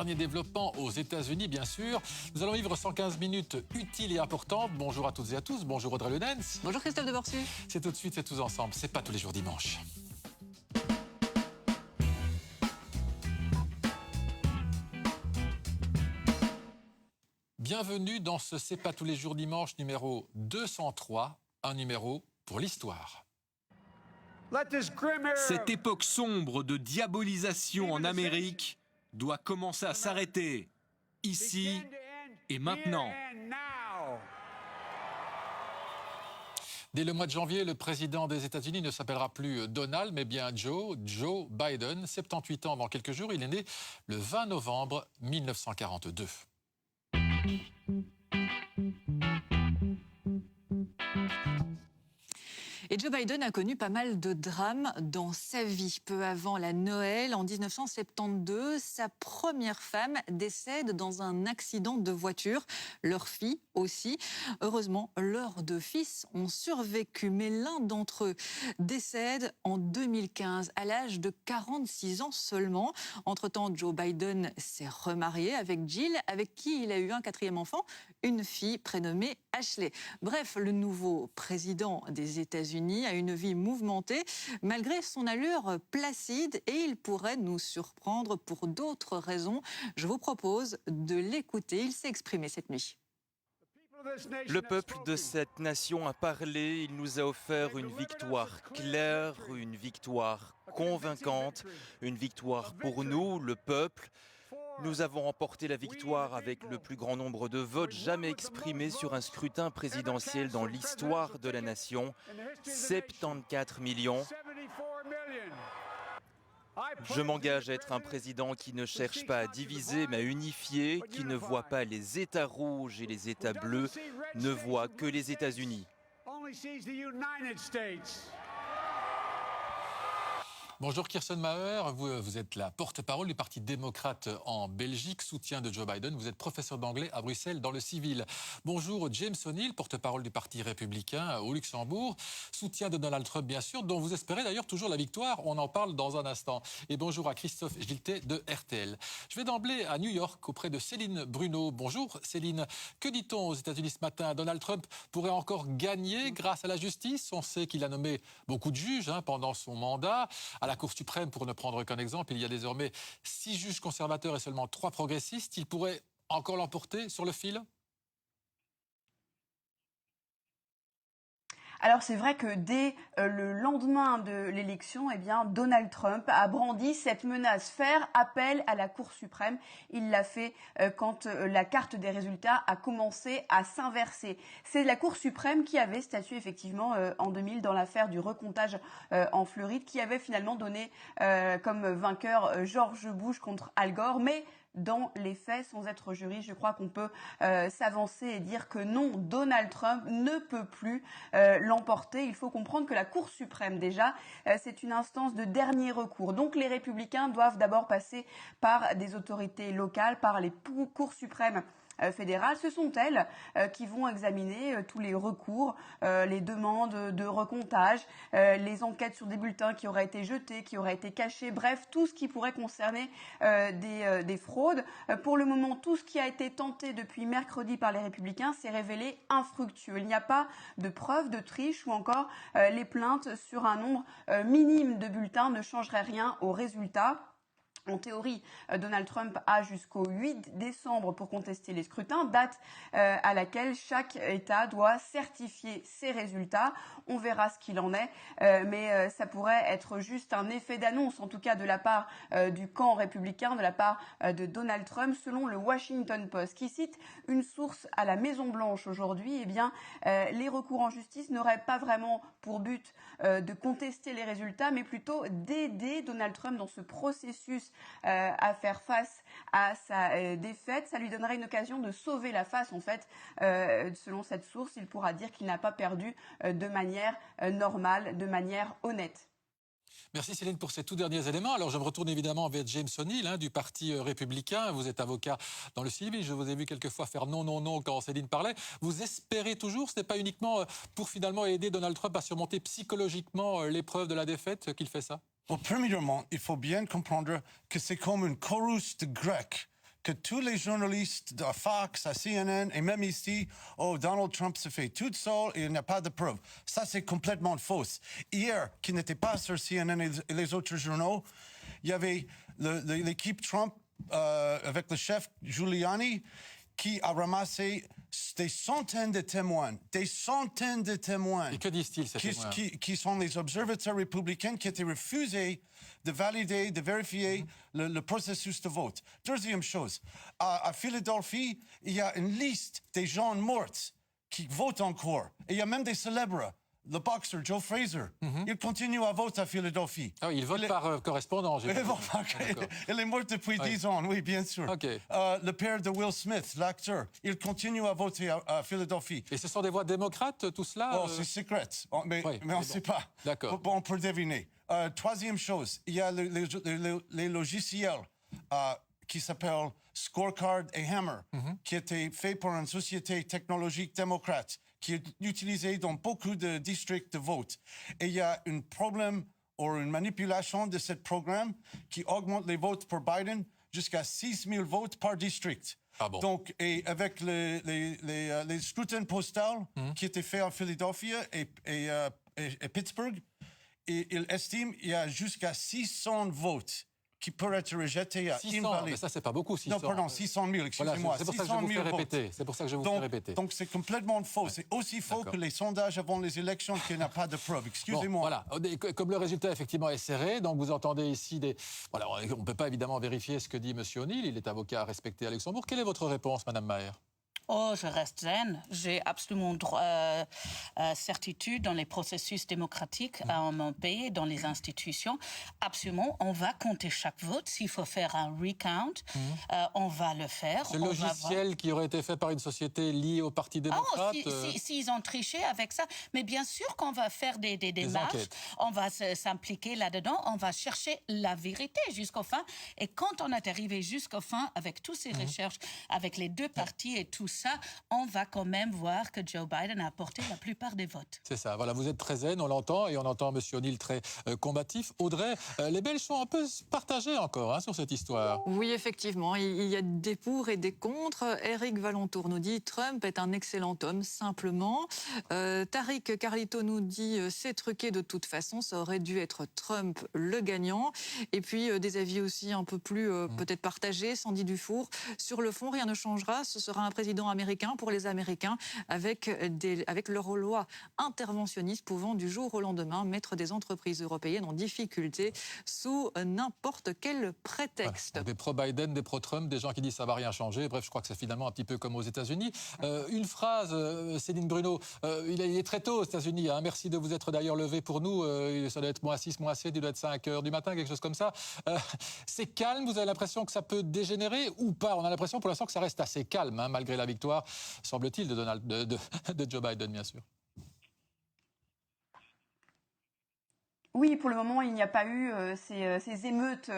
derniers développements aux États-Unis, bien sûr. Nous allons vivre 115 minutes utiles et importantes. Bonjour à toutes et à tous. Bonjour Audrey Ludens. Bonjour Christophe Deborsu. C'est tout de suite, c'est tous ensemble. C'est pas tous les jours dimanche. Bienvenue dans ce C'est pas tous les jours dimanche numéro 203, un numéro pour l'histoire. Cette époque sombre de diabolisation en Amérique doit commencer à s'arrêter, ici et maintenant. Dès le mois de janvier, le président des États-Unis ne s'appellera plus Donald, mais bien Joe Biden. 78 ans dans quelques jours, il est né le 20 novembre 1942. Et Joe Biden a connu pas mal de drames dans sa vie. Peu avant la Noël, en 1972, sa première femme décède dans un accident de voiture. Leur fille aussi. Heureusement, leurs deux fils ont survécu, mais l'un d'entre eux décède en 2015, à l'âge de 46 ans seulement. Entre-temps, Joe Biden s'est remarié avec Jill, avec qui il a eu un quatrième enfant, une fille prénommée Ashley. Bref, le nouveau président des États-Unis a une vie mouvementée, malgré son allure placide, et il pourrait nous surprendre pour d'autres raisons. Je vous propose de l'écouter. Il s'est exprimé cette nuit. Le peuple de cette nation a parlé, il nous a offert une victoire claire, une victoire convaincante, une victoire pour nous, le peuple. Nous avons remporté la victoire avec le plus grand nombre de votes jamais exprimés sur un scrutin présidentiel dans l'histoire de la nation, 74 millions. Je m'engage à être un président qui ne cherche pas à diviser, mais à unifier, qui ne voit pas les États rouges et les États bleus, ne voit que les États-Unis. Bonjour Kirsten Maher, vous êtes la porte-parole du Parti démocrate en Belgique, soutien de Joe Biden. Vous êtes professeur d'anglais à Bruxelles dans le civil. Bonjour James O'Neill, porte-parole du Parti républicain au Luxembourg, soutien de Donald Trump bien sûr, dont vous espérez d'ailleurs toujours la victoire. On en parle dans un instant. Et bonjour à Christophe Giltet de RTL. Je vais d'emblée à New York auprès de Céline Bruno. Bonjour Céline. Que dit-on aux États-Unis ce matin? Donald Trump pourrait encore gagner grâce à la justice. On sait qu'il a nommé beaucoup de juges pendant son mandat. À la Cour suprême, pour ne prendre qu'un exemple, il y a désormais 6 juges conservateurs et seulement 3 progressistes. Il pourrait encore l'emporter sur le fil? Alors c'est vrai que dès le lendemain de l'élection, Donald Trump a brandi cette menace, faire appel à la Cour suprême. Il l'a fait quand la carte des résultats a commencé à s'inverser. C'est la Cour suprême qui avait statué effectivement en 2000 dans l'affaire du recomptage en Floride, qui avait finalement donné comme vainqueur George Bush contre Al Gore, mais dans les faits, sans être juriste, je crois qu'on peut s'avancer et dire que non, Donald Trump ne peut plus l'emporter. Il faut comprendre que la Cour suprême, déjà, c'est une instance de dernier recours. Donc les républicains doivent d'abord passer par des autorités locales, par les cours suprêmes fédérales. Ce sont elles qui vont examiner tous les recours, les demandes de recomptage, les enquêtes sur des bulletins qui auraient été jetés, qui auraient été cachés, bref, tout ce qui pourrait concerner des fraudes. Pour le moment, tout ce qui a été tenté depuis mercredi par les républicains s'est révélé infructueux. Il n'y a pas de preuve de triche ou encore les plaintes sur un nombre minime de bulletins ne changeraient rien au résultat. En théorie, Donald Trump a jusqu'au 8 décembre pour contester les scrutins, date à laquelle chaque État doit certifier ses résultats. On verra ce qu'il en est, mais ça pourrait être juste un effet d'annonce, en tout cas de la part du camp républicain, de la part de Donald Trump. Selon le Washington Post, qui cite une source à la Maison-Blanche aujourd'hui, les recours en justice n'auraient pas vraiment pour but de contester les résultats, mais plutôt d'aider Donald Trump dans ce processus à faire face à sa défaite. Ça lui donnerait une occasion de sauver la face, en fait. Selon cette source, il pourra dire qu'il n'a pas perdu de manière normale, de manière honnête. Merci Céline pour ces tout derniers éléments. Alors je me retourne évidemment vers James O'Neill du Parti républicain. Vous êtes avocat dans le civil. Je vous ai vu quelquefois faire non, non, non quand Céline parlait. Vous espérez toujours, ce n'est pas uniquement pour finalement aider Donald Trump à surmonter psychologiquement l'épreuve de la défaite qu'il fait ça? Bon, premièrement, il faut bien comprendre que c'est comme un chorus de Grecs que tous les journalistes de Fox, à CNN et même ici, oh, Donald Trump se fait tout seul et il n'y a pas de preuves. Ça, c'est complètement faux. Hier, qui n'était pas sur CNN et les autres journaux, il y avait l'équipe Trump avec le chef Giuliani qui a ramassé des centaines de témoins. Et que disent-ils, ces témoins? Qui sont les observateurs républicains qui étaient refusés de valider, de vérifier le processus de vote. Deuxième chose, à Philadelphie, il y a une liste des gens morts qui votent encore. Et il y a même des célèbres. Le boxeur Joe Fraser, il continue à voter à Philadelphie. Ah oui, il vote par correspondance. Il est mort depuis 10 ans, oui, bien sûr. Okay. Le père de Will Smith, l'acteur, il continue à voter à Philadelphie. Et ce sont des voix démocrates, tout cela? Oh, c'est secret, mais on ne sait pas. D'accord. On peut deviner. Troisième chose, il y a les logiciels qui s'appellent Scorecard et Hammer, qui étaient faits par une société technologique démocrate, qui est utilisé dans beaucoup de districts de vote. Et il y a un problème ou une manipulation de ce programme qui augmente les votes pour Biden jusqu'à 6 000 votes par district. Ah bon? Donc, et avec les scrutins postaux qui étaient faits en Philadelphie et Pittsburgh, il estime qu'il y a jusqu'à 600 votes qui pourraient être rejetés à 600, mais ça, c'est pas beaucoup, 600. Non, pardon, 600 000, excusez-moi. Voilà, c'est pour ça que je vous fais répéter. C'est pour ça que je vous fais répéter. Donc, c'est complètement faux. C'est aussi faux que les sondages avant les élections qu'il n'y a pas de preuves. Excusez-moi. Bon, voilà. Comme le résultat, effectivement, est serré, donc vous entendez ici des... Voilà, on ne peut pas évidemment vérifier ce que dit M. O'Neill. Il est avocat respecté à Luxembourg. Quelle est votre réponse, Mme Maher? Oh, je reste zen. J'ai absolument certitude dans les processus démocratiques en mon pays, dans les institutions. Absolument, on va compter chaque vote. S'il faut faire un recount, on va le faire. Ce logiciel qui aurait été fait par une société liée au Parti démocrate? S'ils ont triché avec ça. Mais bien sûr qu'on va faire des démarches. On va s'impliquer là-dedans. On va chercher la vérité jusqu'au fin. Et quand on est arrivé jusqu'au fin, avec toutes ces recherches, avec les deux partis et tout ça, on va quand même voir que Joe Biden a apporté la plupart des votes. C'est ça, voilà, vous êtes très zen, on l'entend, et on entend M. O'Neill très combatif. Audrey, les Belges sont un peu partagés encore sur cette histoire. Oui, effectivement, il y a des pour et des contre. Eric Valentour nous dit « Trump est un excellent homme, simplement ». Tariq Carlito nous dit « C'est truqué de toute façon, ça aurait dû être Trump le gagnant ». Et puis des avis aussi un peu plus peut-être partagés. Sandy Dufour, sur le fond, rien ne changera, ce sera un président américain pour les Américains avec leurs lois interventionnistes pouvant du jour au lendemain mettre des entreprises européennes en difficulté sous n'importe quel prétexte. Des pro-Biden, des pro-Trump, des gens qui disent ça va rien changer. Bref, je crois que c'est finalement un petit peu comme aux États-Unis. Une phrase, Céline Bruno, il est très tôt aux États-Unis. Merci de vous être d'ailleurs levé pour nous. Ça doit être -6, -7, il doit être 5 heures du matin, quelque chose comme ça. C'est calme, vous avez l'impression que ça peut dégénérer ou pas? On a l'impression pour l'instant que ça reste assez calme, malgré la victoire, semble-t-il, de Joe Biden, bien sûr. Oui, pour le moment, il n'y a pas eu ces émeutes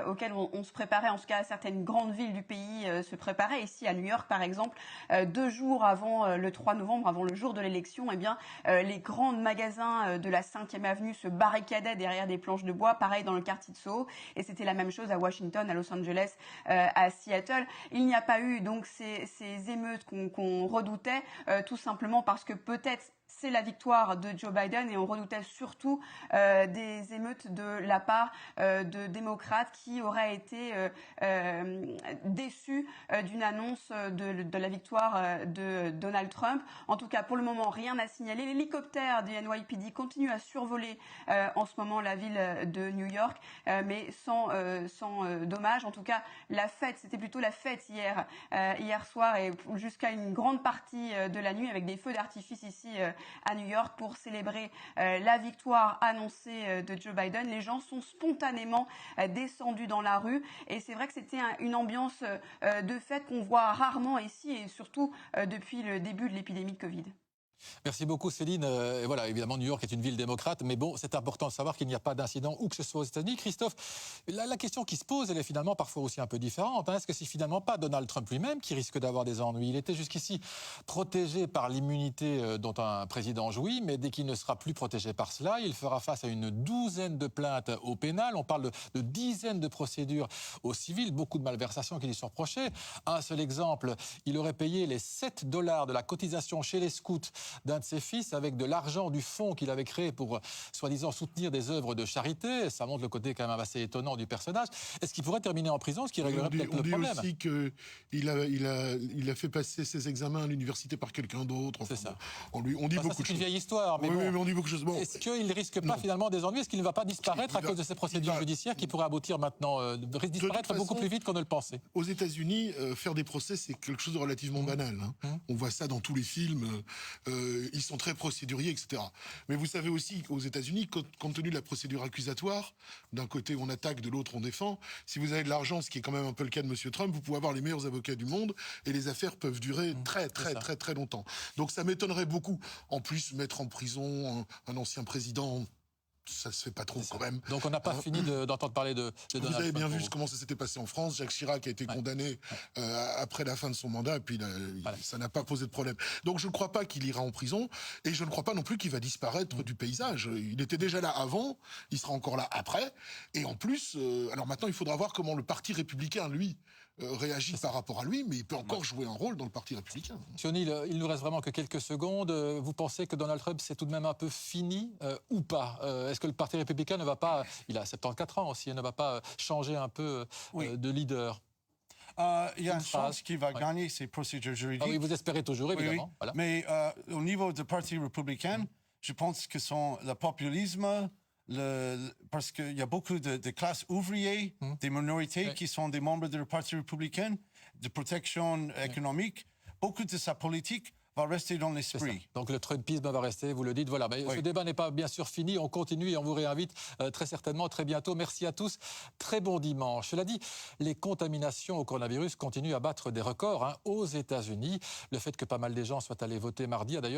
auxquelles on se préparait. En tout cas, certaines grandes villes du pays se préparaient. Ici, à New York, par exemple, 2 jours avant le 3 novembre, avant le jour de l'élection, eh bien, les grands magasins de la 5e avenue se barricadaient derrière des planches de bois. Pareil dans le quartier de Soho. Et c'était la même chose à Washington, à Los Angeles, à Seattle. Il n'y a pas eu donc ces émeutes qu'on redoutait, tout simplement parce que peut-être c'est la victoire de Joe Biden et on redoutait surtout des émeutes de la part de démocrates qui auraient été déçus d'une annonce de la victoire de Donald Trump. En tout cas, pour le moment, rien à signaler. L'hélicoptère du NYPD continue à survoler en ce moment la ville de New York, mais sans dommage. En tout cas, la fête, c'était plutôt la fête hier soir et jusqu'à une grande partie de la nuit avec des feux d'artifice ici à New York pour célébrer la victoire annoncée de Joe Biden. Les gens sont spontanément descendus dans la rue et c'est vrai que c'était une ambiance de fête qu'on voit rarement ici et surtout depuis le début de l'épidémie de Covid. Merci beaucoup Céline. Et voilà, évidemment, New York est une ville démocrate, mais bon, c'est important de savoir qu'il n'y a pas d'incident où que ce soit aux États-Unis. Christophe, la question qui se pose, elle est finalement parfois aussi un peu différente. Est-ce que c'est finalement pas Donald Trump lui-même qui risque d'avoir des ennuis? Il était jusqu'ici protégé par l'immunité dont un président jouit, mais dès qu'il ne sera plus protégé par cela, il fera face à une douzaine de plaintes au pénal. On parle de dizaines de procédures au civil, beaucoup de malversations qui lui sont reprochées. Un seul exemple, il aurait payé les $7 de la cotisation chez les scouts d'un de ses fils avec de l'argent du fonds qu'il avait créé pour, soi-disant, soutenir des œuvres de charité. Ça montre le côté quand même assez étonnant du personnage. Est-ce qu'il pourrait terminer en prison, ce qui réglerait peut-être le problème? On dit aussi qu'il a fait passer ses examens à l'université par quelqu'un d'autre. C'est ça. On dit beaucoup de choses. C'est une vieille histoire, mais, oui, bon, mais on dit beaucoup de choses. Bon. Est-ce qu'il ne risque pas finalement des ennuis? Est-ce qu'il ne va pas disparaître à cause de ces procédures judiciaires qui pourraient aboutir maintenant, disparaître beaucoup plus vite qu'on ne le pensait? Aux États-Unis, faire des procès, c'est quelque chose de relativement banal. On voit ça dans tous les films. Ils sont très procéduriers, etc. Mais vous savez aussi qu'aux États-Unis, compte tenu de la procédure accusatoire, d'un côté on attaque, de l'autre on défend, si vous avez de l'argent, ce qui est quand même un peu le cas de M. Trump, vous pouvez avoir les meilleurs avocats du monde et les affaires peuvent durer très longtemps. Donc ça m'étonnerait beaucoup. En plus, mettre en prison un ancien président, ça se fait pas trop quand même. Donc on n'a pas fini d'entendre parler de Donald Trump. Vous avez bien vu comment ça s'était passé en France. Jacques Chirac a été condamné après la fin de son mandat, et puis ça n'a pas posé de problème. Donc je ne crois pas qu'il ira en prison, et je ne crois pas non plus qu'il va disparaître du paysage. Il était déjà là avant, il sera encore là après, et en plus, alors maintenant il faudra voir comment le Parti républicain, lui, réagit par rapport à lui, mais il peut encore jouer un rôle dans le Parti républicain. Monsieur O'Neill, il nous reste vraiment que quelques secondes. Vous pensez que Donald Trump, c'est tout de même un peu fini ou pas? Est-ce que le Parti républicain ne va pas, il a 74 ans aussi, ne va pas changer un peu de leader? Il y a une chance qu'il va gagner ces procédures juridiques. Ah oui, vous espérez toujours, évidemment. Oui. Voilà. Mais au niveau du Parti républicain, je pense que le populisme, parce qu'il y a beaucoup de classes ouvrières, des minorités qui sont des membres du Parti républicain, de protection économique, beaucoup de sa politique va rester dans l'esprit. Donc le Trumpisme va rester, vous le dites. Voilà. Mais ce débat n'est pas bien sûr fini. On continue et on vous réinvite très certainement très bientôt. Merci à tous. Très bon dimanche. Cela dit, les contaminations au coronavirus continuent à battre des records aux États-Unis. Le fait que pas mal de gens soient allés voter mardi a d'ailleurs